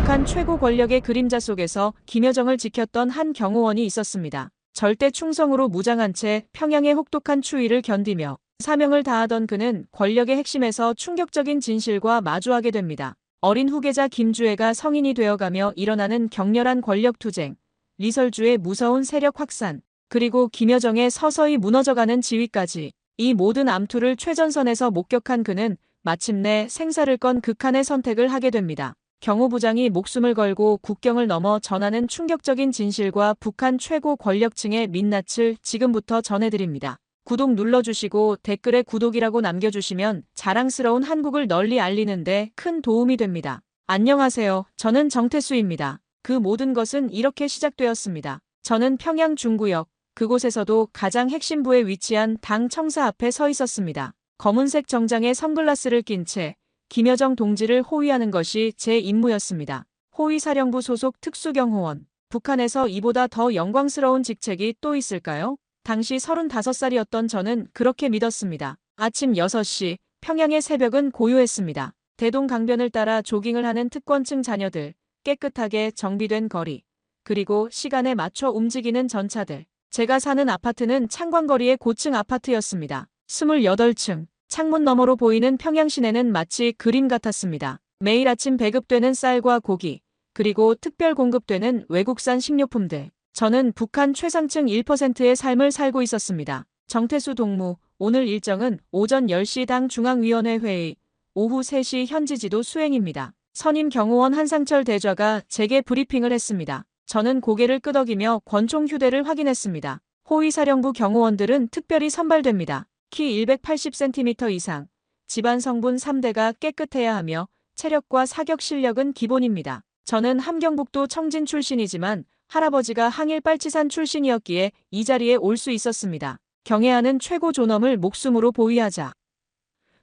북한 최고 권력의 그림자 속에서 김여정을 지켰던 한 경호원이 있었습니다. 절대 충성으로 무장한 채 평양의 혹독한 추위를 견디며 사명을 다하던 그는 권력의 핵심에서 충격적인 진실과 마주하게 됩니다. 어린 후계자 김주애가 성인이 되어가며 일어나는 격렬한 권력 투쟁, 리설주의 무서운 세력 확산, 그리고 김여정의 서서히 무너져가는 지위까지 이 모든 암투를 최전선에서 목격한 그는 마침내 생사를 건 극한의 선택을 하게 됩니다. 경호부장이 목숨을 걸고 국경을 넘어 전하는 충격적인 진실과 북한 최고 권력층의 민낯을 지금부터 전해드립니다. 구독 눌러주시고 댓글에 구독이라고 남겨주시면 자랑스러운 한국을 널리 알리는데 큰 도움이 됩니다. 안녕하세요. 저는 정태수입니다. 그 모든 것은 이렇게 시작되었습니다. 저는 평양 중구역, 그곳에서도 가장 핵심부에 위치한 당 청사 앞에 서 있었습니다. 검은색 정장에 선글라스를 낀 채 김여정 동지를 호위하는 것이 제 임무였습니다. 호위사령부 소속 특수경호원. 북한에서 이보다 더 영광스러운 직책이 또 있을까요? 당시 35살이었던 저는 그렇게 믿었습니다. 아침 6시, 평양의 새벽은 고요했습니다. 대동강변을 따라 조깅을 하는 특권층 자녀들, 깨끗하게 정비된 거리, 그리고 시간에 맞춰 움직이는 전차들. 제가 사는 아파트는 창광거리의 고층 아파트였습니다. 28층. 창문 너머로 보이는 평양 시내는 마치 그림 같았습니다. 매일 아침 배급되는 쌀과 고기, 그리고 특별 공급되는 외국산 식료품들. 저는 북한 최상층 1%의 삶을 살고 있었습니다. 정태수 동무, 오늘 일정은 오전 10시 당 중앙위원회 회의, 오후 3시 현지 지도 수행입니다. 선임 경호원 한상철 대좌가 제게 브리핑을 했습니다. 저는 고개를 끄덕이며 권총 휴대를 확인했습니다. 호위사령부 경호원들은 특별히 선발됩니다. 키 180cm 이상, 집안 성분 3대가 깨끗해야 하며 체력과 사격 실력은 기본입니다. 저는 함경북도 청진 출신이지만 할아버지가 항일 빨치산 출신이었기에 이 자리에 올 수 있었습니다. 경애하는 최고 존엄을 목숨으로 보위하자.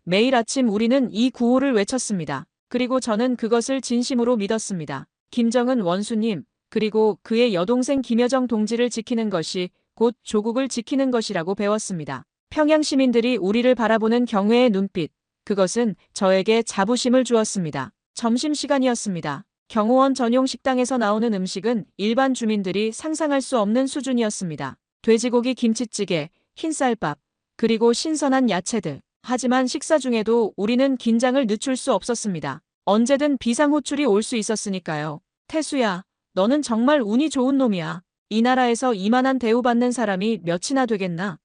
매일 아침 우리는 이 구호를 외쳤습니다. 그리고 저는 그것을 진심으로 믿었습니다. 김정은 원수님, 그리고 그의 여동생 김여정 동지를 지키는 것이 곧 조국을 지키는 것이라고 배웠습니다. 평양 시민들이 우리를 바라보는 경외의 눈빛, 그것은 저에게 자부심을 주었습니다. 점심시간이었습니다. 경호원 전용 식당에서 나오는 음식은 일반 주민들이 상상할 수 없는 수준이었습니다. 돼지고기 김치찌개, 흰쌀밥, 그리고 신선한 야채들. 하지만 식사 중에도 우리는 긴장을 늦출 수 없었습니다. 언제든 비상호출이 올 수 있었으니까요. 태수야, 너는 정말 운이 좋은 놈이야. 이 나라에서 이만한 대우받는 사람이 몇이나 되겠나?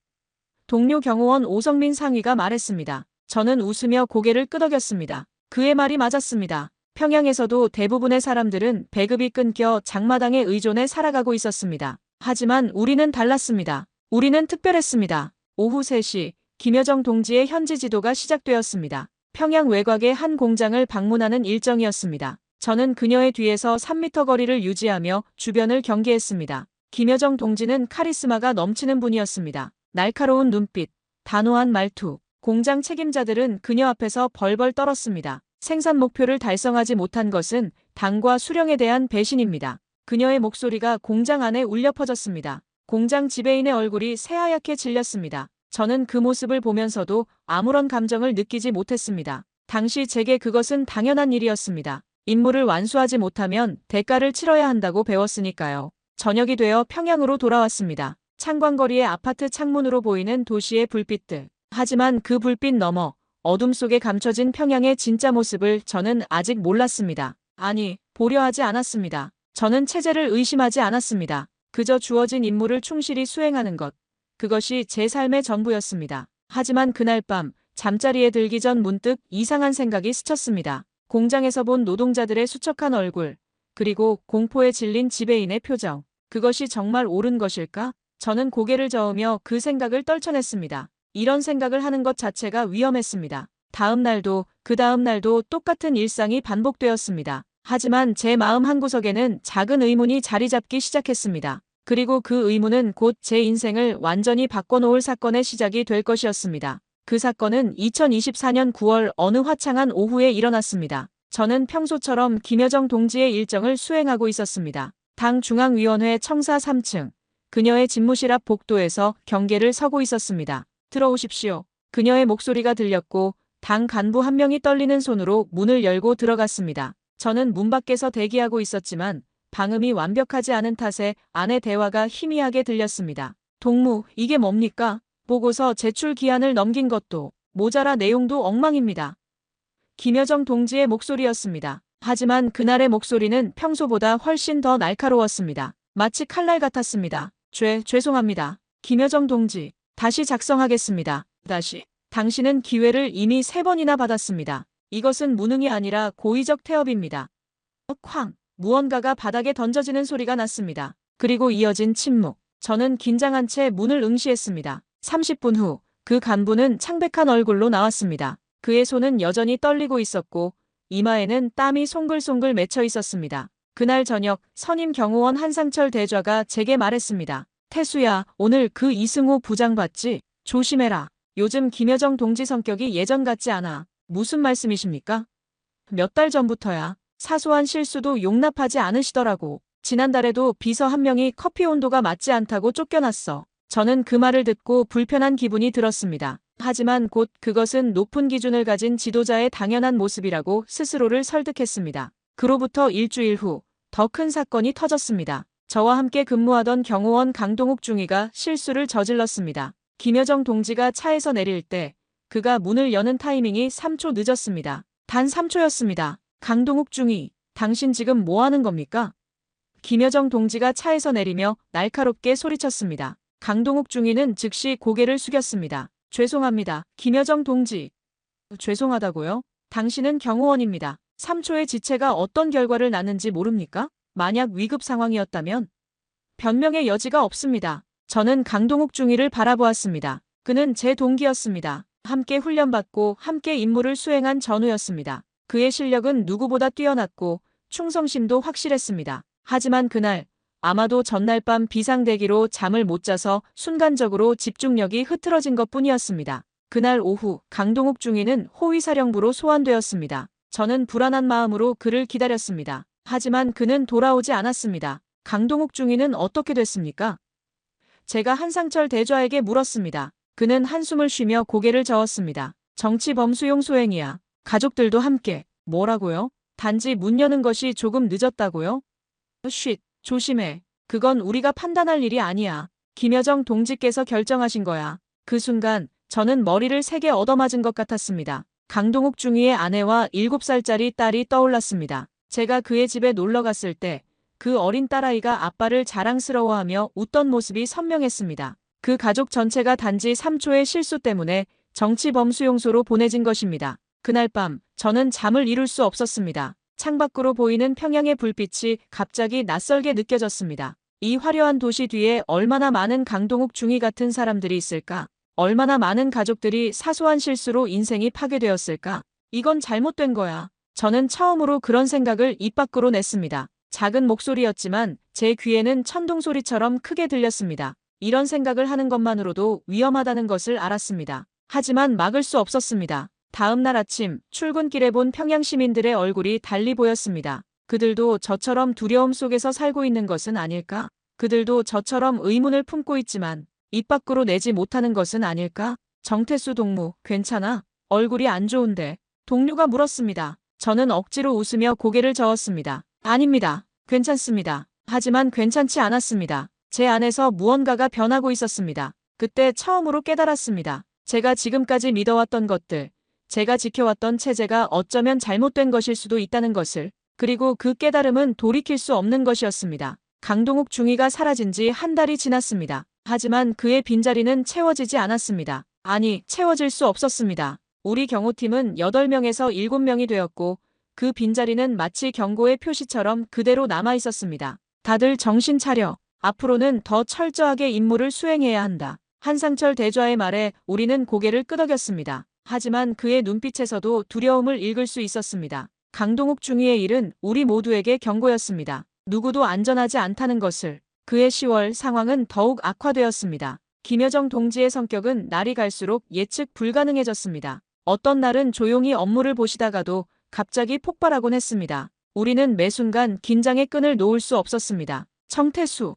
동료 경호원 오성민 상위가 말했습니다. 저는 웃으며 고개를 끄덕였습니다. 그의 말이 맞았습니다. 평양에서도 대부분의 사람들은 배급이 끊겨 장마당에 의존해 살아가고 있었습니다. 하지만 우리는 달랐습니다. 우리는 특별했습니다. 오후 3시, 김여정 동지의 현지 지도가 시작되었습니다. 평양 외곽의 한 공장을 방문하는 일정이었습니다. 저는 그녀의 뒤에서 3m 거리를 유지하며 주변을 경계했습니다. 김여정 동지는 카리스마가 넘치는 분이었습니다. 날카로운 눈빛, 단호한 말투. 공장 책임자들은 그녀 앞에서 벌벌 떨었습니다. 생산 목표를 달성하지 못한 것은 당과 수령에 대한 배신입니다. 그녀의 목소리가 공장 안에 울려 퍼졌습니다. 공장 지배인의 얼굴이 새하얗게 질렸습니다. 저는 그 모습을 보면서도 아무런 감정을 느끼지 못했습니다. 당시 제게 그것은 당연한 일이었습니다. 임무를 완수하지 못하면 대가를 치러야 한다고 배웠으니까요. 저녁이 되어 평양으로 돌아왔습니다. 창광거리의 아파트 창문으로 보이는 도시의 불빛들. 하지만 그 불빛 너머 어둠 속에 감춰진 평양의 진짜 모습을 저는 아직 몰랐습니다. 아니, 보려 하지 않았습니다. 저는 체제를 의심하지 않았습니다. 그저 주어진 임무를 충실히 수행하는 것. 그것이 제 삶의 전부였습니다. 하지만 그날 밤 잠자리에 들기 전 문득 이상한 생각이 스쳤습니다. 공장에서 본 노동자들의 수척한 얼굴, 그리고 공포에 질린 지배인의 표정. 그것이 정말 옳은 것일까? 저는 고개를 저으며 그 생각을 떨쳐냈습니다. 이런 생각을 하는 것 자체가 위험했습니다. 다음 날도 그 다음 날도 똑같은 일상이 반복되었습니다. 하지만 제 마음 한구석에는 작은 의문이 자리 잡기 시작했습니다. 그리고 그 의문은 곧 제 인생을 완전히 바꿔놓을 사건의 시작이 될 것이었습니다. 그 사건은 2024년 9월 어느 화창한 오후에 일어났습니다. 저는 평소처럼 김여정 동지의 일정을 수행하고 있었습니다. 당 중앙위원회 청사 3층. 그녀의 집무실 앞 복도에서 경계를 서고 있었습니다. 들어오십시오. 그녀의 목소리가 들렸고 당 간부 한 명이 떨리는 손으로 문을 열고 들어갔습니다. 저는 문 밖에서 대기하고 있었지만 방음이 완벽하지 않은 탓에 안의 대화가 희미하게 들렸습니다. 동무, 이게 뭡니까? 보고서 제출 기한을 넘긴 것도 모자라 내용도 엉망입니다. 김여정 동지의 목소리였습니다. 하지만 그날의 목소리는 평소보다 훨씬 더 날카로웠습니다. 마치 칼날 같았습니다. 죄송합니다. 김여정 동지, 다시 작성하겠습니다. 당신은 기회를 이미 3번이나 받았습니다. 이것은 무능이 아니라 고의적 태업입니다. 쾅! 무언가가 바닥에 던져지는 소리가 났습니다. 그리고 이어진 침묵. 저는 긴장한 채 문을 응시했습니다. 30분 후, 그 간부는 창백한 얼굴로 나왔습니다. 그의 손은 여전히 떨리고 있었고 이마에는 땀이 송글송글 맺혀 있었습니다. 그날 저녁 선임 경호원 한상철 대좌가 제게 말했습니다. 태수야, 오늘 그 이승호 부장 봤지? 조심해라. 요즘 김여정 동지 성격이 예전 같지 않아. 무슨 말씀이십니까? 몇 달 전부터야. 사소한 실수도 용납하지 않으시더라고. 지난달에도 비서 한 명이 커피 온도가 맞지 않다고 쫓겨났어. 저는 그 말을 듣고 불편한 기분이 들었습니다. 하지만 곧 그것은 높은 기준을 가진 지도자의 당연한 모습이라고 스스로를 설득했습니다. 그로부터 일주일 후 더 큰 사건이 터졌습니다. 저와 함께 근무하던 경호원 강동욱 중위가 실수를 저질렀습니다. 김여정 동지가 차에서 내릴 때 그가 문을 여는 타이밍이 3초 늦었습니다. 단 3초였습니다. 강동욱 중위, 당신 지금 뭐 하는 겁니까? 김여정 동지가 차에서 내리며 날카롭게 소리쳤습니다. 강동욱 중위는 즉시 고개를 숙였습니다. 죄송합니다. 김여정 동지. 죄송하다고요? 당신은 경호원입니다. 3초의 지체가 어떤 결과를 낳는지 모릅니까? 만약 위급 상황이었다면? 변명의 여지가 없습니다. 저는 강동욱 중위를 바라보았습니다. 그는 제 동기였습니다. 함께 훈련받고 함께 임무를 수행한 전우였습니다. 그의 실력은 누구보다 뛰어났고 충성심도 확실했습니다. 하지만 그날, 아마도 전날 밤 비상대기로 잠을 못 자서 순간적으로 집중력이 흐트러진 것뿐이었습니다. 그날 오후 강동욱 중위는 호위사령부로 소환되었습니다. 저는 불안한 마음으로 그를 기다렸습니다. 하지만 그는 돌아오지 않았습니다. 강동욱 중위는 어떻게 됐습니까? 제가 한상철 대좌에게 물었습니다. 그는 한숨을 쉬며 고개를 저었습니다. 정치 범수용 소행이야. 가족들도 함께. 뭐라고요? 단지 문 여는 것이 조금 늦었다고요? 쉿, 조심해. 그건 우리가 판단할 일이 아니야. 김여정 동지께서 결정하신 거야. 그 순간 저는 머리를 세게 얻어맞은 것 같았습니다. 강동욱 중위의 아내와 7살짜리 딸이 떠올랐습니다. 제가 그의 집에 놀러 갔을 때 그 어린 딸아이가 아빠를 자랑스러워하며 웃던 모습이 선명했습니다. 그 가족 전체가 단지 3초의 실수 때문에 정치 범수용소로 보내진 것입니다. 그날 밤 저는 잠을 이룰 수 없었습니다. 창밖으로 보이는 평양의 불빛이 갑자기 낯설게 느껴졌습니다. 이 화려한 도시 뒤에 얼마나 많은 강동욱 중위 같은 사람들이 있을까? 얼마나 많은 가족들이 사소한 실수로 인생이 파괴되었을까? 이건 잘못된 거야. 저는 처음으로 그런 생각을 입 밖으로 냈습니다. 작은 목소리였지만 제 귀에는 천둥소리처럼 크게 들렸습니다. 이런 생각을 하는 것만으로도 위험하다는 것을 알았습니다. 하지만 막을 수 없었습니다. 다음 날 아침 출근길에 본 평양 시민들의 얼굴이 달리 보였습니다. 그들도 저처럼 두려움 속에서 살고 있는 것은 아닐까? 그들도 저처럼 의문을 품고 있지만 입 밖으로 내지 못하는 것은 아닐까? 정태수 동무, 괜찮아? 얼굴이 안 좋은데. 동료가 물었습니다. 저는 억지로 웃으며 고개를 저었습니다. 아닙니다. 괜찮습니다. 하지만 괜찮지 않았습니다. 제 안에서 무언가가 변하고 있었습니다. 그때 처음으로 깨달았습니다. 제가 지금까지 믿어왔던 것들, 제가 지켜왔던 체제가 어쩌면 잘못된 것일 수도 있다는 것을, 그리고 그 깨달음은 돌이킬 수 없는 것이었습니다. 강동욱 중위가 사라진 지 한 달이 지났습니다. 하지만 그의 빈자리는 채워지지 않았습니다. 아니, 채워질 수 없었습니다. 우리 경호팀은 8명에서 7명이 되었고 그 빈자리는 마치 경고의 표시처럼 그대로 남아 있었습니다. 다들 정신 차려. 앞으로는 더 철저하게 임무를 수행해야 한다. 한상철 대좌의 말에 우리는 고개를 끄덕였습니다. 하지만 그의 눈빛에서도 두려움을 읽을 수 있었습니다. 강동욱 중위의 일은 우리 모두에게 경고였습니다. 누구도 안전하지 않다는 것을. 그해 10월 상황은 더욱 악화되었습니다. 김여정 동지의 성격은 날이 갈수록 예측 불가능해졌습니다. 어떤 날은 조용히 업무를 보시다가도 갑자기 폭발하곤 했습니다. 우리는 매 순간 긴장의 끈을 놓을 수 없었습니다. 정태수.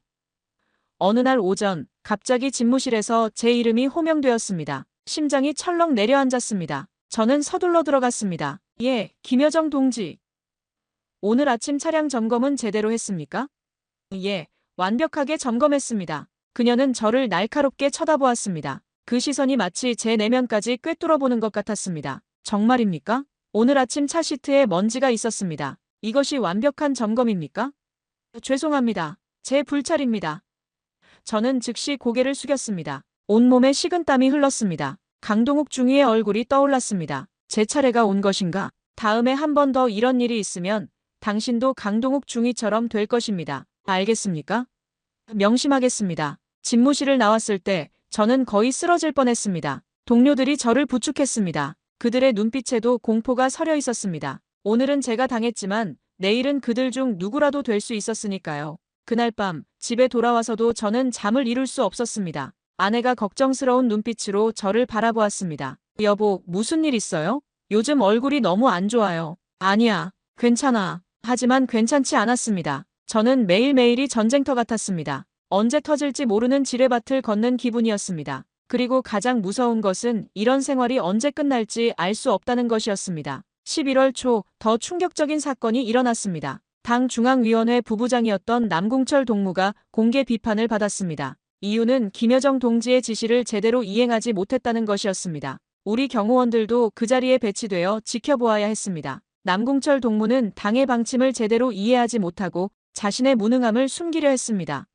어느 날 오전 갑자기 집무실에서 제 이름이 호명되었습니다. 심장이 철렁 내려앉았습니다. 저는 서둘러 들어갔습니다. 예, 김여정 동지. 오늘 아침 차량 점검은 제대로 했습니까? 예, 완벽하게 점검했습니다. 그녀는 저를 날카롭게 쳐다보았습니다. 그 시선이 마치 제 내면까지 꿰뚫어보는 것 같았습니다. 정말입니까? 오늘 아침 차 시트에 먼지가 있었습니다. 이것이 완벽한 점검입니까? 죄송합니다. 제 불찰입니다. 저는 즉시 고개를 숙였습니다. 온몸에 식은땀이 흘렀습니다. 강동욱 중위의 얼굴이 떠올랐습니다. 제 차례가 온 것인가? 다음에 한 번 더 이런 일이 있으면 당신도 강동욱 중위처럼 될 것입니다. 알겠습니까? 명심하겠습니다. 집무실을 나왔을 때 저는 거의 쓰러질 뻔했습니다. 동료들이 저를 부축했습니다. 그들의 눈빛에도 공포가 서려 있었습니다. 오늘은 제가 당했지만 내일은 그들 중 누구라도 될 수 있었으니까요. 그날 밤 집에 돌아와서도 저는 잠을 이룰 수 없었습니다. 아내가 걱정스러운 눈빛으로 저를 바라보았습니다. 여보, 무슨 일 있어요? 요즘 얼굴이 너무 안 좋아요. 아니야, 괜찮아. 하지만 괜찮지 않았습니다. 저는 매일매일이 전쟁터 같았습니다. 언제 터질지 모르는 지뢰밭을 걷는 기분이었습니다. 그리고 가장 무서운 것은 이런 생활이 언제 끝날지 알 수 없다는 것이었습니다. 11월 초 더 충격적인 사건이 일어났습니다. 당 중앙위원회 부부장이었던 남궁철 동무가 공개 비판을 받았습니다. 이유는 김여정 동지의 지시를 제대로 이행하지 못했다는 것이었습니다. 우리 경호원들도 그 자리에 배치되어 지켜보아야 했습니다. 남궁철 동무는 당의 방침을 제대로 이해하지 못하고 자신의 무능함을 숨기려 했습니다.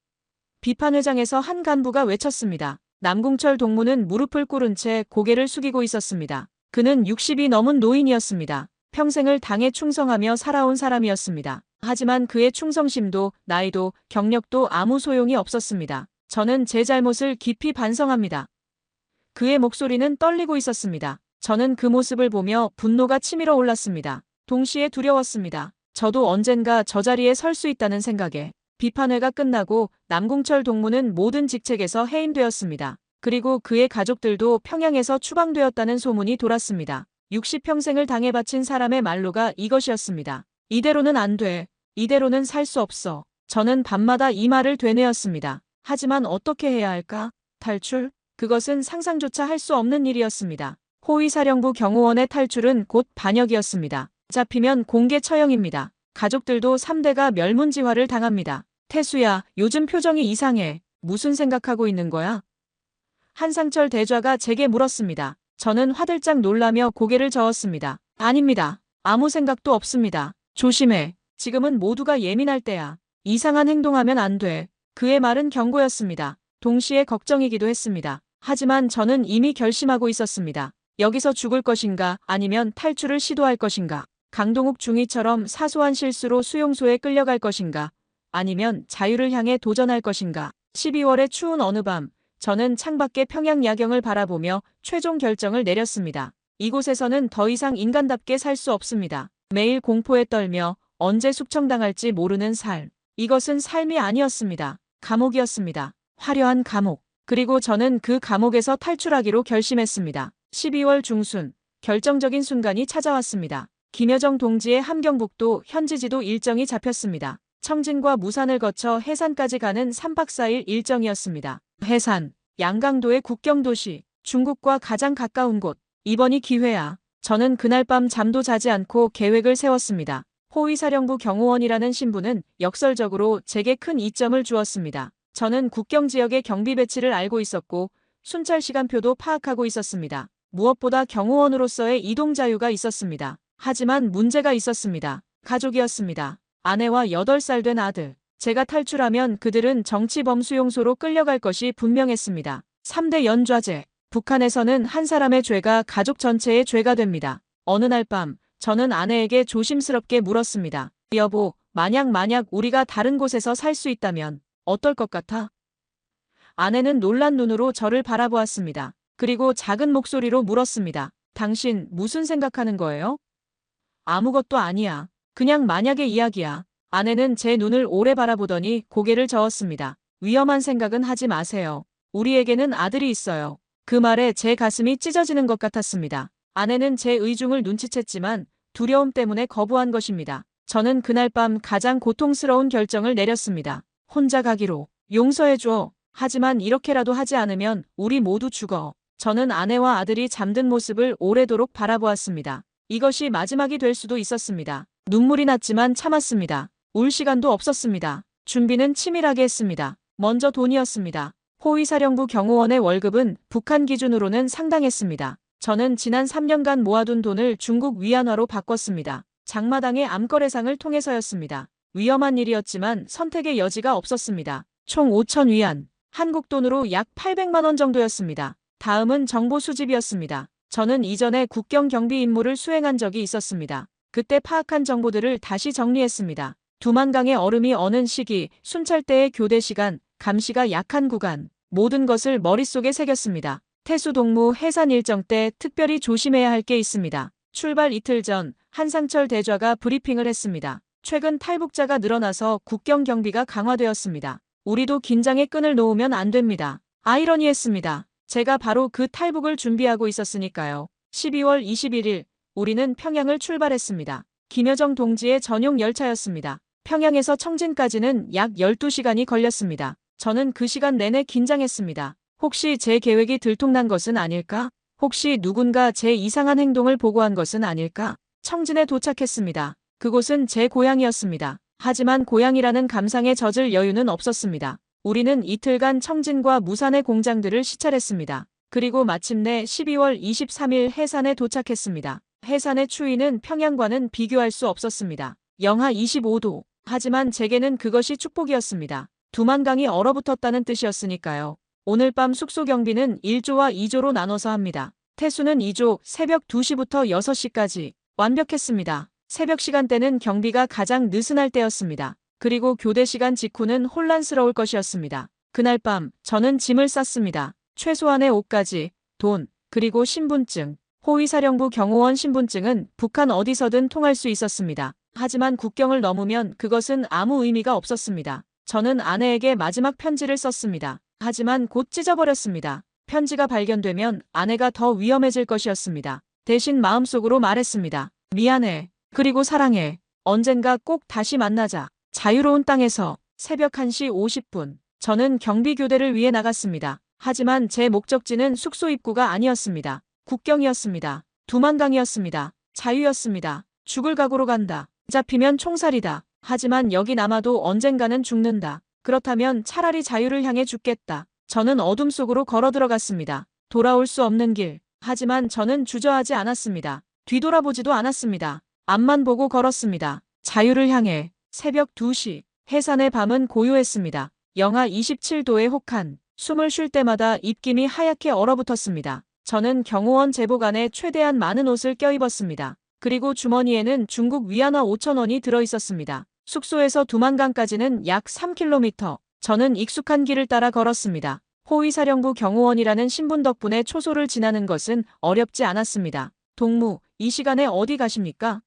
비판회장에서 한 간부가 외쳤습니다. 남궁철 동무는 무릎을 꿇은 채 고개를 숙이고 있었습니다. 그는 60이 넘은 노인이었습니다. 평생을 당에 충성하며 살아온 사람이었습니다. 하지만 그의 충성심도 나이도 경력도 아무 소용이 없었습니다. 저는 제 잘못을 깊이 반성합니다. 그의 목소리는 떨리고 있었습니다. 저는 그 모습을 보며 분노가 치밀어 올랐습니다. 동시에 두려웠습니다. 저도 언젠가 저 자리에 설 수 있다는 생각에. 비판회가 끝나고 남궁철 동무는 모든 직책에서 해임되었습니다. 그리고 그의 가족들도 평양에서 추방되었다는 소문이 돌았습니다. 60평생을 당에 바친 사람의 말로가 이것이었습니다. 이대로는 안 돼. 이대로는 살 수 없어. 저는 밤마다 이 말을 되뇌었습니다. 하지만 어떻게 해야 할까? 탈출? 그것은 상상조차 할 수 없는 일이었습니다. 호위사령부 경호원의 탈출은 곧 반역이었습니다. 잡히면 공개 처형입니다. 가족들도 3대가 멸문지화를 당합니다. 태수야, 요즘 표정이 이상해. 무슨 생각하고 있는 거야? 한상철 대좌가 제게 물었습니다. 저는 화들짝 놀라며 고개를 저었습니다. 아닙니다. 아무 생각도 없습니다. 조심해. 지금은 모두가 예민할 때야. 이상한 행동하면 안 돼. 그의 말은 경고였습니다. 동시에 걱정이기도 했습니다. 하지만 저는 이미 결심하고 있었습니다. 여기서 죽을 것인가 아니면 탈출을 시도할 것인가. 강동욱 중위처럼 사소한 실수로 수용소에 끌려갈 것인가 아니면 자유를 향해 도전할 것인가. 12월의 추운 어느 밤 저는 창밖의 평양 야경을 바라보며 최종 결정을 내렸습니다. 이곳에서는 더 이상 인간답게 살 수 없습니다. 매일 공포에 떨며 언제 숙청당할지 모르는 삶. 이것은 삶이 아니었습니다. 감옥이었습니다. 화려한 감옥. 그리고 저는 그 감옥에서 탈출하기로 결심했습니다. 12월 중순 결정적인 순간이 찾아왔습니다. 김여정 동지의 함경북도 현지지도 일정이 잡혔습니다. 청진과 무산을 거쳐 해산까지 가는 3박 4일 일정이었습니다. 해산, 양강도의 국경도시, 중국과 가장 가까운 곳. 이번이 기회야. 저는 그날 밤 잠도 자지 않고 계획을 세웠습니다. 호위사령부 경호원이라는 신분은 역설적으로 제게 큰 이점을 주었습니다. 저는 국경지역의 경비 배치를 알고 있었고 순찰 시간표도 파악하고 있었습니다. 무엇보다 경호원으로서의 이동 자유가 있었습니다. 하지만 문제가 있었습니다. 가족이었습니다. 아내와 8살 된 아들. 제가 탈출하면 그들은 정치범수용소로 끌려갈 것이 분명했습니다. 3대 연좌제. 북한에서는 한 사람의 죄가 가족 전체의 죄가 됩니다. 어느 날 밤 저는 아내에게 조심스럽게 물었습니다. 여보, 만약 우리가 다른 곳에서 살 수 있다면 어떨 것 같아? 아내는 놀란 눈으로 저를 바라보았습니다. 그리고 작은 목소리로 물었습니다. 당신 무슨 생각하는 거예요? 아무것도 아니야. 그냥 만약의 이야기야. 아내는 제 눈을 오래 바라보더니 고개를 저었습니다. 위험한 생각은 하지 마세요. 우리에게는 아들이 있어요. 그 말에 제 가슴이 찢어지는 것 같았습니다. 아내는 제 의중을 눈치챘지만 두려움 때문에 거부한 것입니다. 저는 그날 밤 가장 고통스러운 결정을 내렸습니다. 혼자 가기로. 용서해줘. 하지만 이렇게라도 하지 않으면 우리 모두 죽어. 저는 아내와 아들이 잠든 모습을 오래도록 바라보았습니다. 이것이 마지막이 될 수도 있었습니다. 눈물이 났지만 참았습니다. 울 시간도 없었습니다. 준비는 치밀하게 했습니다. 먼저 돈이었습니다. 호위사령부 경호원의 월급은 북한 기준으로는 상당했습니다. 저는 지난 3년간 모아둔 돈을 중국 위안화로 바꿨습니다. 장마당의 암거래상을 통해서였습니다. 위험한 일이었지만 선택의 여지가 없었습니다. 총 5천 위안, 한국 돈으로 약 800만 원 정도였습니다. 다음은 정보 수집이었습니다. 저는 이전에 국경 경비 임무를 수행한 적이 있었습니다. 그때 파악한 정보들을 다시 정리했습니다. 두만강의 얼음이 어는 시기, 순찰대의 교대 시간, 감시가 약한 구간, 모든 것을 머릿속에 새겼습니다. 태수 동무 해산 일정 때 특별히 조심해야 할 게 있습니다. 출발 이틀 전 한상철 대좌가 브리핑을 했습니다. 최근 탈북자가 늘어나서 국경 경비가 강화되었습니다. 우리도 긴장의 끈을 놓으면 안 됩니다. 아이러니했습니다. 제가 바로 그 탈북을 준비하고 있었으니까요. 12월 21일 우리는 평양을 출발했습니다. 김여정 동지의 전용 열차였습니다. 평양에서 청진까지는 약 12시간이 걸렸습니다. 저는 그 시간 내내 긴장했습니다. 혹시 제 계획이 들통난 것은 아닐까? 혹시 누군가 제 이상한 행동을 보고한 것은 아닐까? 청진에 도착했습니다. 그곳은 제 고향이었습니다. 하지만 고향이라는 감상에 젖을 여유는 없었습니다. 우리는 이틀간 청진과 무산의 공장들을 시찰했습니다. 그리고 마침내 12월 23일 해산에 도착했습니다. 해산의 추위는 평양과는 비교할 수 없었습니다. 영하 25도. 하지만 제게는 그것이 축복이었습니다. 두만강이 얼어붙었다는 뜻이었으니까요. 오늘 밤 숙소 경비는 1조와 2조로 나눠서 합니다. 태수는 2조, 새벽 2시부터 6시까지. 완벽했습니다. 새벽 시간대는 경비가 가장 느슨할 때였습니다. 그리고 교대 시간 직후는 혼란스러울 것이었습니다. 그날 밤 저는 짐을 쌌습니다. 최소한의 옷까지, 돈, 그리고 신분증. 호위사령부 경호원 신분증은 북한 어디서든 통할 수 있었습니다. 하지만 국경을 넘으면 그것은 아무 의미가 없었습니다. 저는 아내에게 마지막 편지를 썼습니다. 하지만 곧 찢어버렸습니다. 편지가 발견되면 아내가 더 위험해질 것이었습니다. 대신 마음속으로 말했습니다. 미안해. 그리고 사랑해. 언젠가 꼭 다시 만나자. 자유로운 땅에서. 새벽 1시 50분. 저는 경비교대를 위해 나갔습니다. 하지만 제 목적지는 숙소 입구가 아니었습니다. 국경이었습니다. 두만강이었습니다. 자유였습니다. 죽을 각오로 간다. 잡히면 총살이다. 하지만 여기 남아도 언젠가는 죽는다. 그렇다면 차라리 자유를 향해 죽겠다. 저는 어둠 속으로 걸어 들어갔습니다. 돌아올 수 없는 길. 하지만 저는 주저하지 않았습니다. 뒤돌아보지도 않았습니다. 앞만 보고 걸었습니다. 자유를 향해. 새벽 2시. 해산의 밤은 고요했습니다. 영하 27도의 혹한. 숨을 쉴 때마다 입김이 하얗게 얼어붙었습니다. 저는 경호원 제복 안에 최대한 많은 옷을 껴입었습니다. 그리고 주머니에는 중국 위안화 5,000원이 들어있었습니다. 숙소에서 두만강까지는 약 3km. 저는 익숙한 길을 따라 걸었습니다. 호위사령부 경호원이라는 신분 덕분에 초소를 지나는 것은 어렵지 않았습니다. 동무, 이 시간에 어디 가십니까?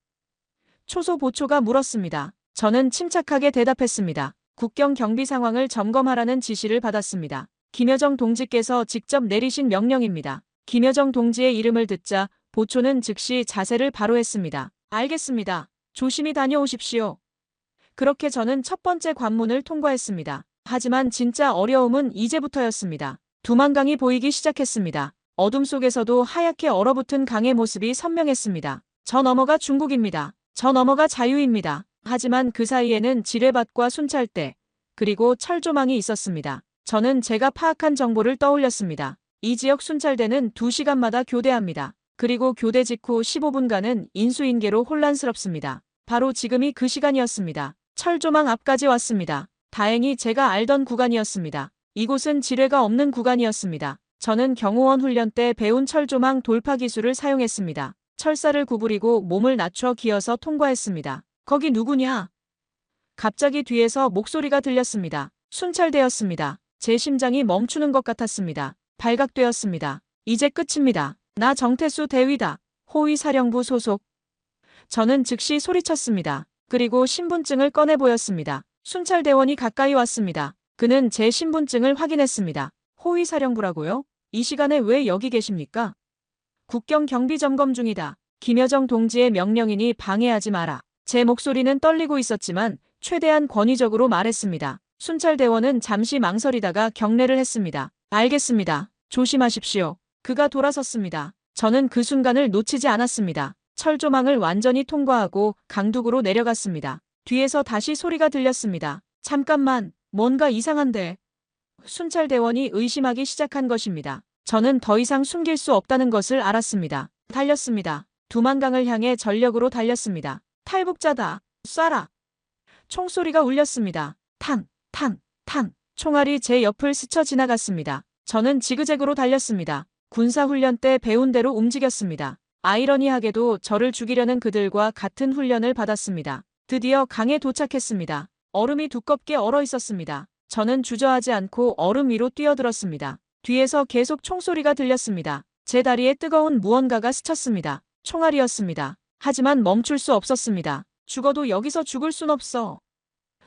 초소 보초가 물었습니다. 저는 침착하게 대답했습니다. 국경 경비 상황을 점검하라는 지시를 받았습니다. 김여정 동지께서 직접 내리신 명령입니다. 김여정 동지의 이름을 듣자 보초는 즉시 자세를 바로 했습니다. 알겠습니다. 조심히 다녀오십시오. 그렇게 저는 첫 번째 관문을 통과했습니다. 하지만 진짜 어려움은 이제부터였습니다. 두만강이 보이기 시작했습니다. 어둠 속에서도 하얗게 얼어붙은 강의 모습이 선명했습니다. 저 너머가 중국입니다. 저 너머가 자유입니다. 하지만 그 사이에는 지뢰밭과 순찰대, 그리고 철조망이 있었습니다. 저는 제가 파악한 정보를 떠올렸습니다. 이 지역 순찰대는 2시간마다 교대합니다. 그리고 교대 직후 15분간은 인수인계로 혼란스럽습니다. 바로 지금이 그 시간이었습니다. 철조망 앞까지 왔습니다. 다행히 제가 알던 구간이었습니다. 이곳은 지뢰가 없는 구간이었습니다. 저는 경호원 훈련 때 배운 철조망 돌파 기술을 사용했습니다. 철사를 구부리고 몸을 낮춰 기어서 통과했습니다. 거기 누구냐? 갑자기 뒤에서 목소리가 들렸습니다. 순찰대였습니다. 제 심장이 멈추는 것 같았습니다. 발각되었습니다. 이제 끝입니다. 나 정태수 대위다. 호위사령부 소속. 저는 즉시 소리쳤습니다. 그리고 신분증을 꺼내 보였습니다. 순찰대원이 가까이 왔습니다. 그는 제 신분증을 확인했습니다. 호위사령부라고요? 이 시간에 왜 여기 계십니까? 국경 경비 점검 중이다. 김여정 동지의 명령이니 방해하지 마라. 제 목소리는 떨리고 있었지만 최대한 권위적으로 말했습니다. 순찰대원은 잠시 망설이다가 경례를 했습니다. 알겠습니다. 조심하십시오. 그가 돌아섰습니다. 저는 그 순간을 놓치지 않았습니다. 철조망을 완전히 통과하고 강둑으로 내려갔습니다. 뒤에서 다시 소리가 들렸습니다. 잠깐만, 뭔가 이상한데. 순찰대원이 의심하기 시작한 것입니다. 저는 더 이상 숨길 수 없다는 것을 알았습니다. 달렸습니다. 두만강을 향해 전력으로 달렸습니다. 탈북자다. 쏴라. 총소리가 울렸습니다. 탕, 탕, 탕. 총알이 제 옆을 스쳐 지나갔습니다. 저는 지그재그로 달렸습니다. 군사훈련 때 배운 대로 움직였습니다. 아이러니하게도 저를 죽이려는 그들과 같은 훈련을 받았습니다. 드디어 강에 도착했습니다. 얼음이 두껍게 얼어 있었습니다. 저는 주저하지 않고 얼음 위로 뛰어들었습니다. 뒤에서 계속 총소리가 들렸습니다. 제 다리에 뜨거운 무언가가 스쳤습니다. 총알이었습니다. 하지만 멈출 수 없었습니다. 죽어도 여기서 죽을 순 없어.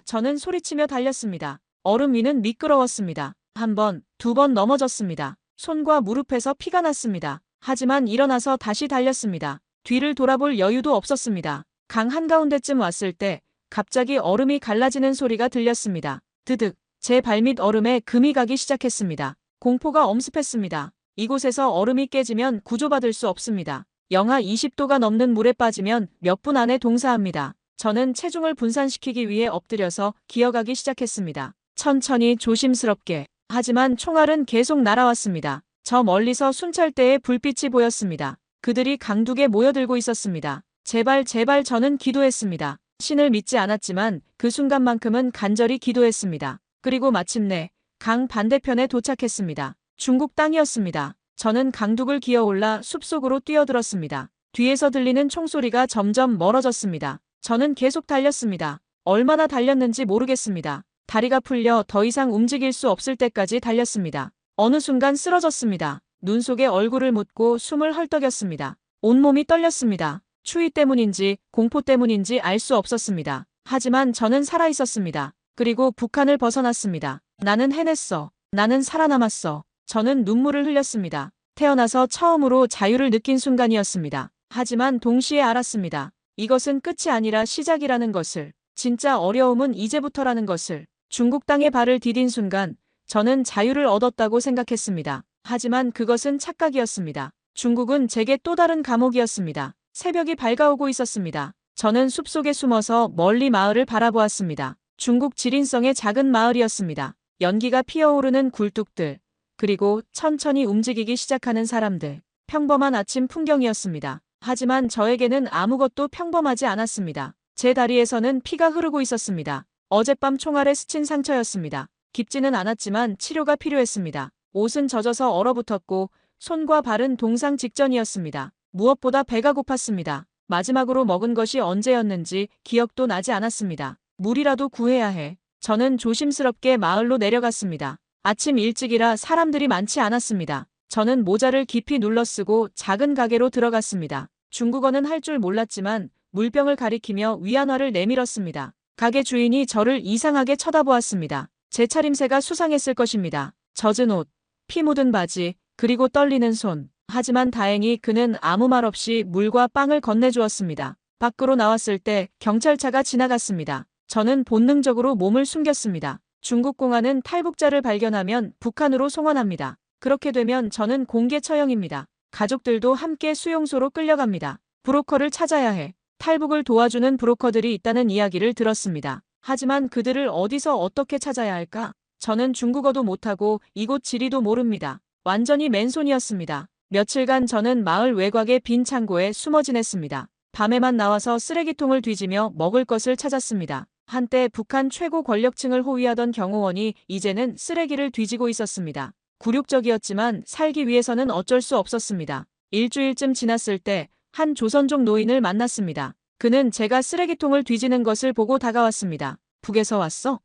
저는 소리치며 달렸습니다. 얼음 위는 미끄러웠습니다. 한 번, 두 번 넘어졌습니다. 손과 무릎에서 피가 났습니다. 하지만 일어나서 다시 달렸습니다. 뒤를 돌아볼 여유도 없었습니다. 강 한가운데쯤 왔을 때 갑자기 얼음이 갈라지는 소리가 들렸습니다. 드득, 제 발밑 얼음에 금이 가기 시작했습니다. 공포가 엄습했습니다. 이곳에서 얼음이 깨지면 구조받을 수 없습니다. 영하 20도가 넘는 물에 빠지면 몇 분 안에 동사합니다. 저는 체중을 분산시키기 위해 엎드려서 기어가기 시작했습니다. 천천히 조심스럽게. 하지만 총알은 계속 날아왔습니다. 저 멀리서 순찰대의 불빛이 보였습니다. 그들이 강둑에 모여들고 있었습니다. 제발 제발 저는 기도했습니다. 신을 믿지 않았지만 그 순간만큼은 간절히 기도했습니다. 그리고 마침내 강 반대편에 도착했습니다. 중국 땅이었습니다. 저는 강둑을 기어올라 숲속으로 뛰어들었습니다. 뒤에서 들리는 총소리가 점점 멀어졌습니다. 저는 계속 달렸습니다. 얼마나 달렸는지 모르겠습니다. 다리가 풀려 더 이상 움직일 수 없을 때까지 달렸습니다. 어느 순간 쓰러졌습니다. 눈 속에 얼굴을 묻고 숨을 헐떡였습니다. 온몸이 떨렸습니다. 추위 때문인지 공포 때문인지 알 수 없었습니다. 하지만 저는 살아있었습니다. 그리고 북한을 벗어났습니다. 나는 해냈어. 나는 살아남았어. 저는 눈물을 흘렸습니다. 태어나서 처음으로 자유를 느낀 순간이었습니다. 하지만 동시에 알았습니다. 이것은 끝이 아니라 시작이라는 것을. 진짜 어려움은 이제부터라는 것을. 중국 땅에 발을 디딘 순간 저는 자유를 얻었다고 생각했습니다. 하지만 그것은 착각이었습니다. 중국은 제게 또 다른 감옥이었습니다. 새벽이 밝아오고 있었습니다. 저는 숲속에 숨어서 멀리 마을을 바라보았습니다. 중국 지린성의 작은 마을이었습니다. 연기가 피어오르는 굴뚝들, 그리고 천천히 움직이기 시작하는 사람들. 평범한 아침 풍경이었습니다. 하지만 저에게는 아무것도 평범하지 않았습니다. 제 다리에서는 피가 흐르고 있었습니다. 어젯밤 총알에 스친 상처였습니다. 깊지는 않았지만 치료가 필요했습니다. 옷은 젖어서 얼어붙었고 손과 발은 동상 직전이었습니다. 무엇보다 배가 고팠습니다. 마지막으로 먹은 것이 언제였는지 기억도 나지 않았습니다. 물이라도 구해야 해. 저는 조심스럽게 마을로 내려갔습니다. 아침 일찍이라 사람들이 많지 않았습니다. 저는 모자를 깊이 눌러쓰고 작은 가게로 들어갔습니다. 중국어는 할 줄 몰랐지만 물병을 가리키며 위안화를 내밀었습니다. 가게 주인이 저를 이상하게 쳐다보았습니다. 제 차림새가 수상했을 것입니다. 젖은 옷, 피 묻은 바지, 그리고 떨리는 손. 하지만 다행히 그는 아무 말 없이 물과 빵을 건네주었습니다. 밖으로 나왔을 때 경찰차가 지나갔습니다. 저는 본능적으로 몸을 숨겼습니다. 중국 공안은 탈북자를 발견하면 북한으로 송환합니다. 그렇게 되면 저는 공개 처형입니다. 가족들도 함께 수용소로 끌려갑니다. 브로커를 찾아야 해. 탈북을 도와주는 브로커들이 있다는 이야기를 들었습니다. 하지만 그들을 어디서 어떻게 찾아야 할까? 저는 중국어도 못하고 이곳 지리도 모릅니다. 완전히 맨손이었습니다. 며칠간 저는 마을 외곽의 빈 창고에 숨어 지냈습니다. 밤에만 나와서 쓰레기통을 뒤지며 먹을 것을 찾았습니다. 한때 북한 최고 권력층을 호위하던 경호원이 이제는 쓰레기를 뒤지고 있었습니다. 굴욕적이었지만 살기 위해서는 어쩔 수 없었습니다. 일주일쯤 지났을 때 한 조선족 노인을 만났습니다. 그는 제가 쓰레기통을 뒤지는 것을 보고 다가왔습니다. 북에서 왔어?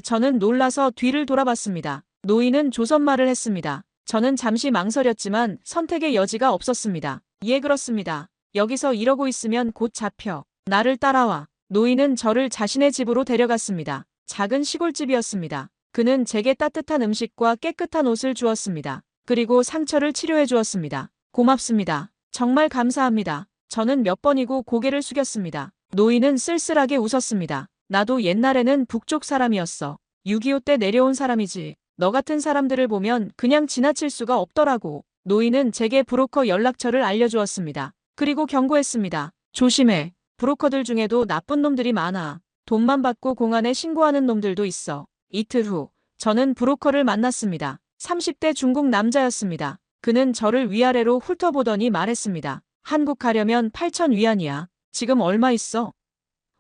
저는 놀라서 뒤를 돌아봤습니다. 노인은 조선말을 했습니다. 저는 잠시 망설였지만 선택의 여지가 없었습니다. 예, 그렇습니다. 여기서 이러고 있으면 곧 잡혀. 나를 따라와. 노인은 저를 자신의 집으로 데려갔습니다. 작은 시골집이었습니다. 그는 제게 따뜻한 음식과 깨끗한 옷을 주었습니다. 그리고 상처를 치료해 주었습니다. 고맙습니다. 정말 감사합니다. 저는 몇 번이고 고개를 숙였습니다. 노인은 쓸쓸하게 웃었습니다. 나도 옛날에는 북쪽 사람이었어. 6.25 때 내려온 사람이지. 너 같은 사람들을 보면 그냥 지나칠 수가 없더라고. 노인은 제게 브로커 연락처를 알려주었습니다. 그리고 경고했습니다. 조심해. 브로커들 중에도 나쁜 놈들이 많아. 돈만 받고 공안에 신고하는 놈들도 있어. 이틀 후, 저는 브로커를 만났습니다. 30대 중국 남자였습니다. 그는 저를 위아래로 훑어보더니 말했습니다. 한국 가려면 8천 위안이야. 지금 얼마 있어?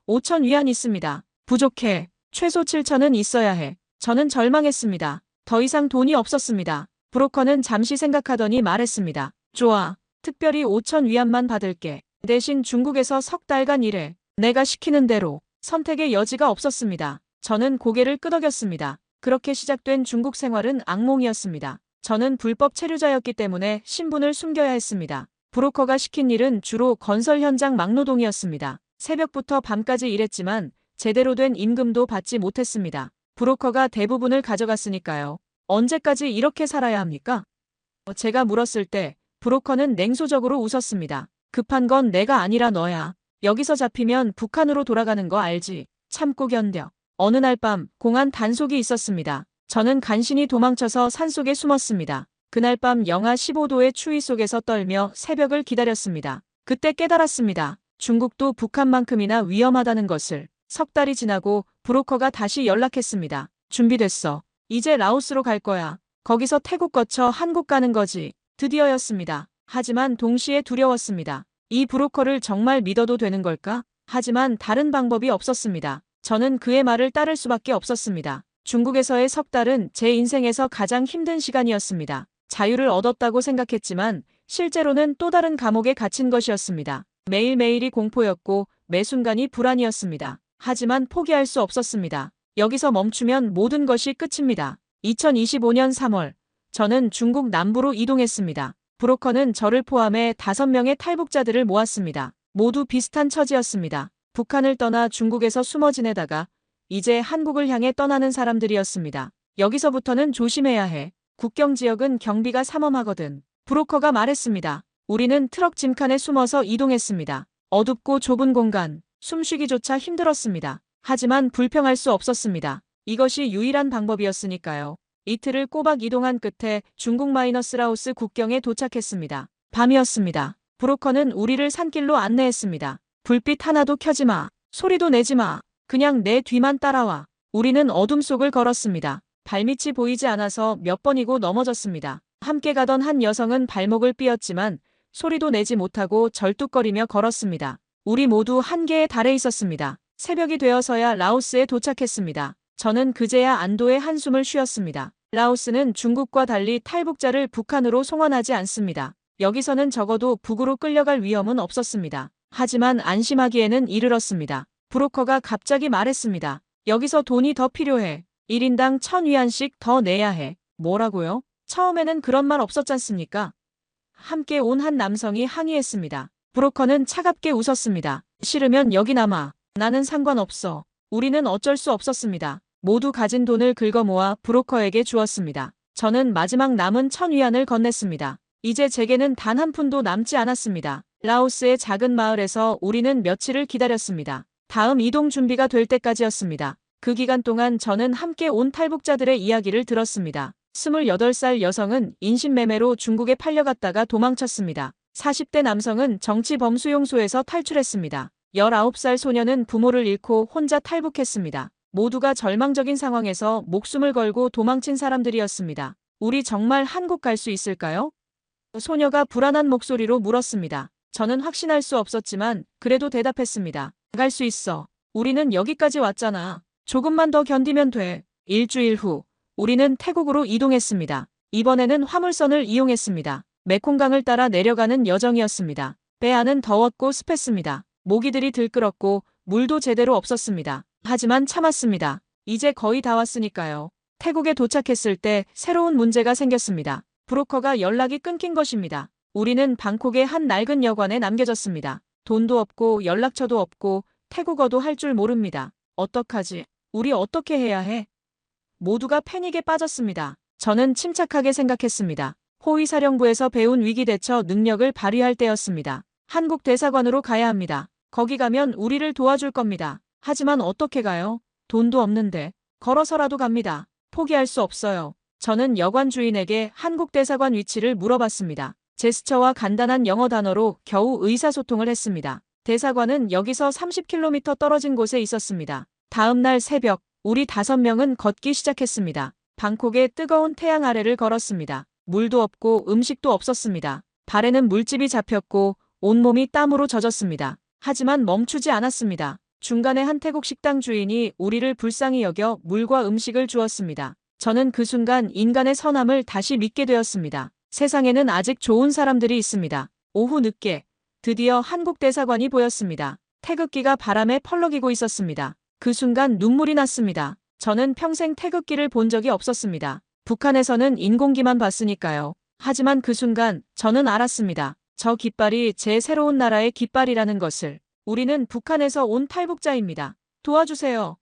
5천 위안 있습니다. 부족해. 최소 7천은 있어야 해. 저는 절망했습니다. 더 이상 돈이 없었습니다. 브로커는 잠시 생각하더니 말했습니다. 좋아. 특별히 5천 위안만 받을게. 대신 중국에서 석 달간 일해. 내가 시키는 대로. 선택의 여지가 없었습니다. 저는 고개를 끄덕였습니다. 그렇게 시작된 중국 생활은 악몽이었습니다. 저는 불법 체류자였기 때문에 신분을 숨겨야 했습니다. 브로커가 시킨 일은 주로 건설 현장 막노동이었습니다. 새벽부터 밤까지 일했지만 제대로 된 임금도 받지 못했습니다. 브로커가 대부분을 가져갔으니까요. 언제까지 이렇게 살아야 합니까? 제가 물었을 때 브로커는 냉소적으로 웃었습니다. 급한 건 내가 아니라 너야. 여기서 잡히면 북한으로 돌아가는 거 알지? 참고 견뎌. 어느 날 밤 공안 단속이 있었습니다. 저는 간신히 도망쳐서 산속에 숨었습니다. 그날 밤 영하 15도의 추위 속에서 떨며 새벽을 기다렸습니다. 그때 깨달았습니다. 중국도 북한만큼이나 위험하다는 것을. 석 달이 지나고 브로커가 다시 연락했습니다. 준비됐어. 이제 라오스로 갈 거야. 거기서 태국 거쳐 한국 가는 거지. 드디어였습니다. 하지만 동시에 두려웠습니다. 이 브로커를 정말 믿어도 되는 걸까? 하지만 다른 방법이 없었습니다. 저는 그의 말을 따를 수밖에 없었습니다. 중국에서의 석 달은 제 인생에서 가장 힘든 시간이었습니다. 자유를 얻었다고 생각했지만 실제로는 또 다른 감옥에 갇힌 것이었습니다. 매일매일이 공포였고 매 순간이 불안이었습니다. 하지만 포기할 수 없었습니다. 여기서 멈추면 모든 것이 끝입니다. 2025년 3월, 저는 중국 남부로 이동했습니다. 브로커는 저를 포함해 5명의 탈북자들을 모았습니다. 모두 비슷한 처지였습니다. 북한을 떠나 중국에서 숨어 지내다가 이제 한국을 향해 떠나는 사람들이었습니다. 여기서부터는 조심해야 해. 국경 지역은 경비가 삼엄하거든. 브로커가 말했습니다. 우리는 트럭 짐칸에 숨어서 이동했습니다. 어둡고 좁은 공간, 숨쉬기조차 힘들었습니다. 하지만 불평할 수 없었습니다. 이것이 유일한 방법이었으니까요. 이틀을 꼬박 이동한 끝에 중국 라오스 국경에 도착했습니다. 밤이었습니다. 브로커는 우리를 산길로 안내했습니다. 불빛 하나도 켜지 마. 소리도 내지 마. 그냥 내 뒤만 따라와. 우리는 어둠 속을 걸었습니다. 발밑이 보이지 않아서 몇 번이고 넘어졌습니다. 함께 가던 한 여성은 발목을 삐었지만 소리도 내지 못하고 절뚝거리며 걸었습니다. 우리 모두 한계에 달해 있었습니다. 새벽이 되어서야 라오스에 도착했습니다. 저는 그제야 안도의 한숨을 쉬었습니다. 라오스는 중국과 달리 탈북자를 북한으로 송환하지 않습니다. 여기서는 적어도 북으로 끌려갈 위험은 없었습니다. 하지만 안심하기에는 이르렀습니다. 브로커가 갑자기 말했습니다. 여기서 돈이 더 필요해. 1인당 1,000위안씩 더 내야 해. 뭐라고요? 처음에는 그런 말 없었잖습니까? 함께 온 한 남성이 항의했습니다. 브로커는 차갑게 웃었습니다. 싫으면 여기 남아. 나는 상관없어. 우리는 어쩔 수 없었습니다. 모두 가진 돈을 긁어 모아 브로커에게 주었습니다. 저는 마지막 남은 1,000위안을 건넸습니다. 이제 제게는 단 한 푼도 남지 않았습니다. 라오스의 작은 마을에서 우리는 며칠을 기다렸습니다. 다음 이동 준비가 될 때까지였습니다. 그 기간 동안 저는 함께 온 탈북자들의 이야기를 들었습니다. 28살 여성은 인신매매로 중국에 팔려갔다가 도망쳤습니다. 40대 남성은 정치범수용소에서 탈출했습니다. 19살 소녀는 부모를 잃고 혼자 탈북했습니다. 모두가 절망적인 상황에서 목숨을 걸고 도망친 사람들이었습니다. 우리 정말 한국 갈 수 있을까요? 소녀가 불안한 목소리로 물었습니다. 저는 확신할 수 없었지만 그래도 대답했습니다. 갈 수 있어. 우리는 여기까지 왔잖아. 조금만 더 견디면 돼. 일주일 후, 우리는 태국으로 이동했습니다. 이번에는 화물선을 이용했습니다. 메콩강을 따라 내려가는 여정이었습니다. 배 안은 더웠고 습했습니다. 모기들이 들끓었고 물도 제대로 없었습니다. 하지만 참았습니다. 이제 거의 다 왔으니까요. 태국에 도착했을 때 새로운 문제가 생겼습니다. 브로커가 연락이 끊긴 것입니다. 우리는 방콕의 한 낡은 여관에 남겨졌습니다. 돈도 없고 연락처도 없고 태국어도 할 줄 모릅니다. 어떡하지? 우리 어떻게 해야 해? 모두가 패닉에 빠졌습니다. 저는 침착하게 생각했습니다. 호위사령부에서 배운 위기대처 능력을 발휘할 때였습니다. 한국 대사관으로 가야 합니다. 거기 가면 우리를 도와줄 겁니다. 하지만 어떻게 가요? 돈도 없는데. 걸어서라도 갑니다. 포기할 수 없어요. 저는 여관 주인에게 한국 대사관 위치를 물어봤습니다. 제스처와 간단한 영어 단어로 겨우 의사소통을 했습니다. 대사관은 여기서 30km 떨어진 곳에 있었습니다. 다음 날 새벽, 우리 5명은 걷기 시작했습니다. 방콕의 뜨거운 태양 아래를 걸었습니다. 물도 없고 음식도 없었습니다. 발에는 물집이 잡혔고 온몸이 땀으로 젖었습니다. 하지만 멈추지 않았습니다. 중간에 한 태국 식당 주인이 우리를 불쌍히 여겨 물과 음식을 주었습니다. 저는 그 순간 인간의 선함을 다시 믿게 되었습니다. 세상에는 아직 좋은 사람들이 있습니다. 오후 늦게 드디어 한국 대사관이 보였습니다. 태극기가 바람에 펄럭이고 있었습니다. 그 순간 눈물이 났습니다. 저는 평생 태극기를 본 적이 없었습니다. 북한에서는 인공기만 봤으니까요. 하지만 그 순간 저는 알았습니다. 저 깃발이 제 새로운 나라의 깃발이라는 것을. 우리는 북한에서 온 탈북자입니다. 도와주세요.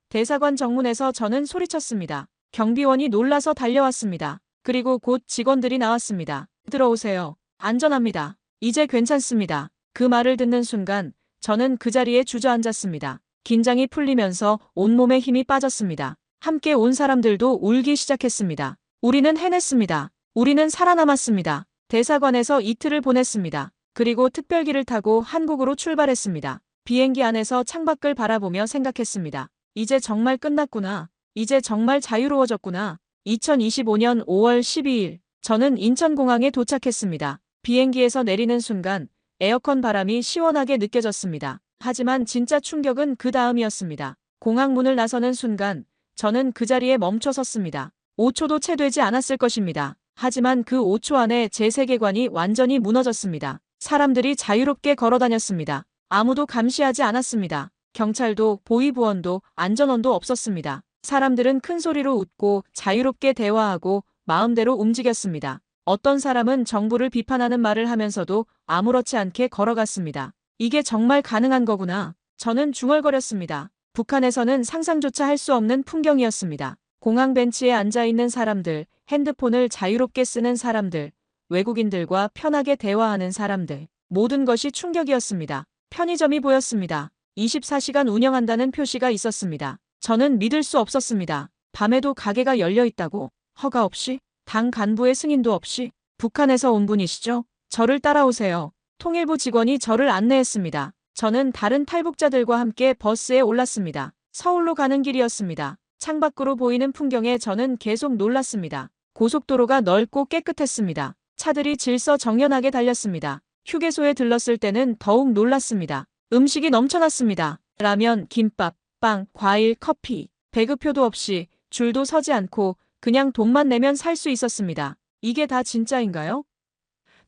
대사관 정문에서 저는 소리쳤습니다. 경비원이 놀라서 달려왔습니다. 그리고 곧 직원들이 나왔습니다. 들어오세요. 안전합니다. 이제 괜찮습니다. 그 말을 듣는 순간 저는 그 자리에 주저앉았습니다. 긴장이 풀리면서 온몸에 힘이 빠졌습니다. 함께 온 사람들도 울기 시작했습니다. 우리는 해냈습니다. 우리는 살아남았습니다. 대사관에서 이틀을 보냈습니다. 그리고 특별기를 타고 한국으로 출발했습니다. 비행기 안에서 창밖을 바라보며 생각했습니다. 이제 정말 끝났구나. 이제 정말 자유로워졌구나. 2025년 5월 12일, 저는 인천공항에 도착했습니다. 비행기에서 내리는 순간 에어컨 바람이 시원하게 느껴졌습니다. 하지만 진짜 충격은 그 다음이었습니다. 공항 문을 나서는 순간 저는 그 자리에 멈춰 섰습니다. 5초도 채 되지 않았을 것입니다. 하지만 그 5초 안에 제 세계관이 완전히 무너졌습니다. 사람들이 자유롭게 걸어다녔습니다. 아무도 감시하지 않았습니다. 경찰도 보위부원도 안전원도 없었습니다. 사람들은 큰 소리로 웃고 자유롭게 대화하고 마음대로 움직였습니다. 어떤 사람은 정부를 비판하는 말을 하면서도 아무렇지 않게 걸어갔습니다. 이게 정말 가능한 거구나. 저는 중얼거렸습니다. 북한에서는 상상조차 할 수 없는 풍경이었습니다. 공항 벤치에 앉아있는 사람들, 핸드폰을 자유롭게 쓰는 사람들, 외국인들과 편하게 대화하는 사람들. 모든 것이 충격이었습니다. 편의점이 보였습니다. 24시간 운영한다는 표시가 있었습니다. 저는 믿을 수 없었습니다. 밤에도 가게가 열려 있다고? 허가 없이? 당 간부의 승인도 없이? 북한에서 온 분이시죠? 저를 따라오세요. 통일부 직원이 저를 안내했습니다. 저는 다른 탈북자들과 함께 버스에 올랐습니다. 서울로 가는 길이었습니다. 창밖으로 보이는 풍경에 저는 계속 놀랐습니다. 고속도로가 넓고 깨끗했습니다. 차들이 질서정연하게 달렸습니다. 휴게소에 들렀을 때는 더욱 놀랐습니다. 음식이 넘쳐났습니다. 라면, 김밥, 빵, 과일, 커피. 배급표도 없이 줄도 서지 않고 그냥 돈만 내면 살 수 있었습니다. 이게 다 진짜인가요?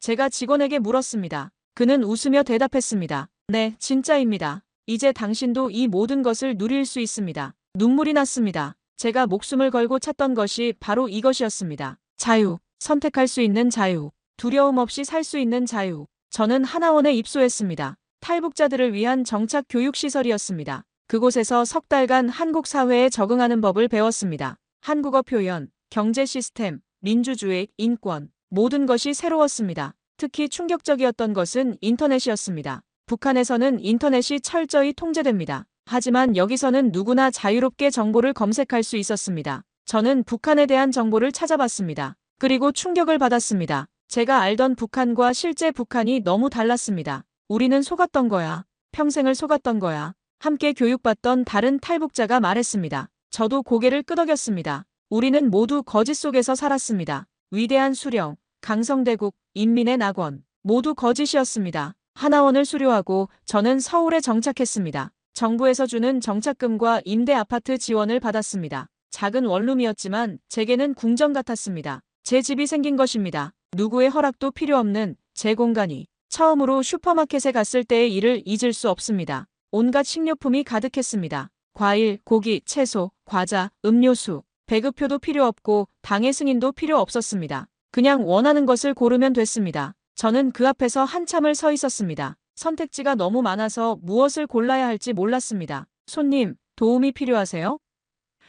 제가 직원에게 물었습니다. 그는 웃으며 대답했습니다. 네, 진짜입니다. 이제 당신도 이 모든 것을 누릴 수 있습니다. 눈물이 났습니다. 제가 목숨을 걸고 찾던 것이 바로 이것이었습니다. 자유, 선택할 수 있는 자유, 두려움 없이 살 수 있는 자유. 저는 하나원에 입소했습니다. 탈북자들을 위한 정착 교육시설이었습니다. 그곳에서 석 달간 한국 사회에 적응하는 법을 배웠습니다. 한국어 표현, 경제 시스템, 민주주의, 인권, 모든 것이 새로웠습니다. 특히 충격적이었던 것은 인터넷이었습니다. 북한에서는 인터넷이 철저히 통제됩니다. 하지만 여기서는 누구나 자유롭게 정보를 검색할 수 있었습니다. 저는 북한에 대한 정보를 찾아봤습니다. 그리고 충격을 받았습니다. 제가 알던 북한과 실제 북한이 너무 달랐습니다. 우리는 속았던 거야. 평생을 속았던 거야. 함께 교육받던 다른 탈북자가 말했습니다. 저도 고개를 끄덕였습니다. 우리는 모두 거짓 속에서 살았습니다. 위대한 수령, 강성대국, 인민의 낙원, 모두 거짓이었습니다. 하나원을 수료하고 저는 서울에 정착했습니다. 정부에서 주는 정착금과 임대 아파트 지원을 받았습니다. 작은 원룸이었지만 제게는 궁전 같았습니다. 제 집이 생긴 것입니다. 누구의 허락도 필요 없는 제 공간이. 처음으로 슈퍼마켓에 갔을 때의 일을 잊을 수 없습니다. 온갖 식료품이 가득했습니다. 과일, 고기, 채소, 과자, 음료수. 배급표도 필요 없고 당의 승인도 필요 없었습니다. 그냥 원하는 것을 고르면 됐습니다. 저는 그 앞에서 한참을 서 있었습니다. 선택지가 너무 많아서 무엇을 골라야 할지 몰랐습니다. 손님, 도움이 필요하세요?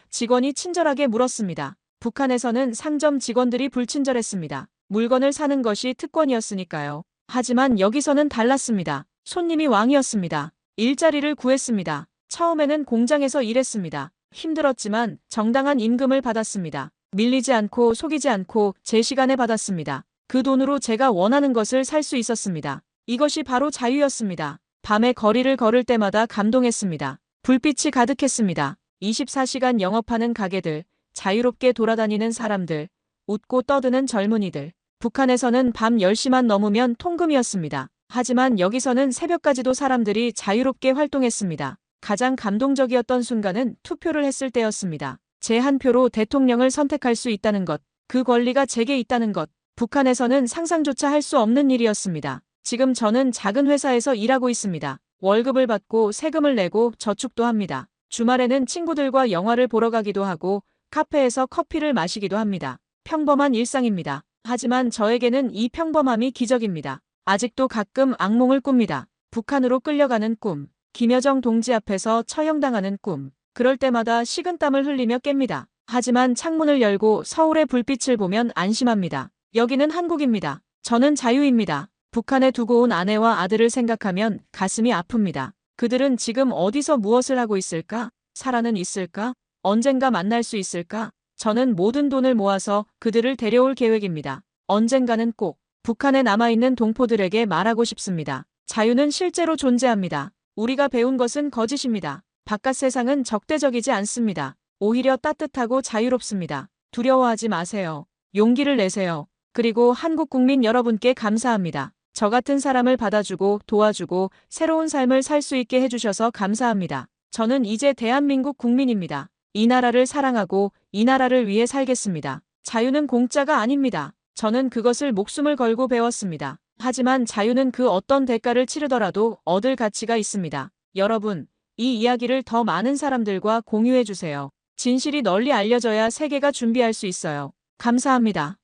직원이 친절하게 물었습니다. 북한에서는 상점 직원들이 불친절했습니다. 물건을 사는 것이 특권이었으니까요. 하지만 여기서는 달랐습니다. 손님이 왕이었습니다. 일자리를 구했습니다. 처음에는 공장에서 일했습니다. 힘들었지만 정당한 임금을 받았습니다. 밀리지 않고 속이지 않고 제 시간에 받았습니다. 그 돈으로 제가 원하는 것을 살 수 있었습니다. 이것이 바로 자유였습니다. 밤에 거리를 걸을 때마다 감동했습니다. 불빛이 가득했습니다. 24시간 영업하는 가게들, 자유롭게 돌아다니는 사람들, 웃고 떠드는 젊은이들. 북한에서는 밤 10시만 넘으면 통금이었습니다. 하지만 여기서는 새벽까지도 사람들이 자유롭게 활동했습니다. 가장 감동적이었던 순간은 투표를 했을 때였습니다. 제 한 표로 대통령을 선택할 수 있다는 것, 그 권리가 제게 있다는 것, 북한에서는 상상조차 할 수 없는 일이었습니다. 지금 저는 작은 회사에서 일하고 있습니다. 월급을 받고 세금을 내고 저축도 합니다. 주말에는 친구들과 영화를 보러 가기도 하고 카페에서 커피를 마시기도 합니다. 평범한 일상입니다. 하지만 저에게는 이 평범함이 기적입니다. 아직도 가끔 악몽을 꿉니다. 북한으로 끌려가는 꿈, 김여정 동지 앞에서 처형당하는 꿈. 그럴 때마다 식은땀을 흘리며 깹니다. 하지만 창문을 열고 서울의 불빛을 보면 안심합니다. 여기는 한국입니다. 저는 자유입니다. 북한에 두고 온 아내와 아들을 생각하면 가슴이 아픕니다. 그들은 지금 어디서 무엇을 하고 있을까? 살아는 있을까? 언젠가 만날 수 있을까? 저는 모든 돈을 모아서 그들을 데려올 계획입니다. 언젠가는 꼭 북한에 남아있는 동포들에게 말하고 싶습니다. 자유는 실제로 존재합니다. 우리가 배운 것은 거짓입니다. 바깥 세상은 적대적이지 않습니다. 오히려 따뜻하고 자유롭습니다. 두려워하지 마세요. 용기를 내세요. 그리고 한국 국민 여러분께 감사합니다. 저 같은 사람을 받아주고 도와주고 새로운 삶을 살 수 있게 해주셔서 감사합니다. 저는 이제 대한민국 국민입니다. 이 나라를 사랑하고 이 나라를 위해 살겠습니다. 자유는 공짜가 아닙니다. 저는 그것을 목숨을 걸고 배웠습니다. 하지만 자유는 그 어떤 대가를 치르더라도 얻을 가치가 있습니다. 여러분, 이 이야기를 더 많은 사람들과 공유해주세요. 진실이 널리 알려져야 세계가 준비할 수 있어요. 감사합니다.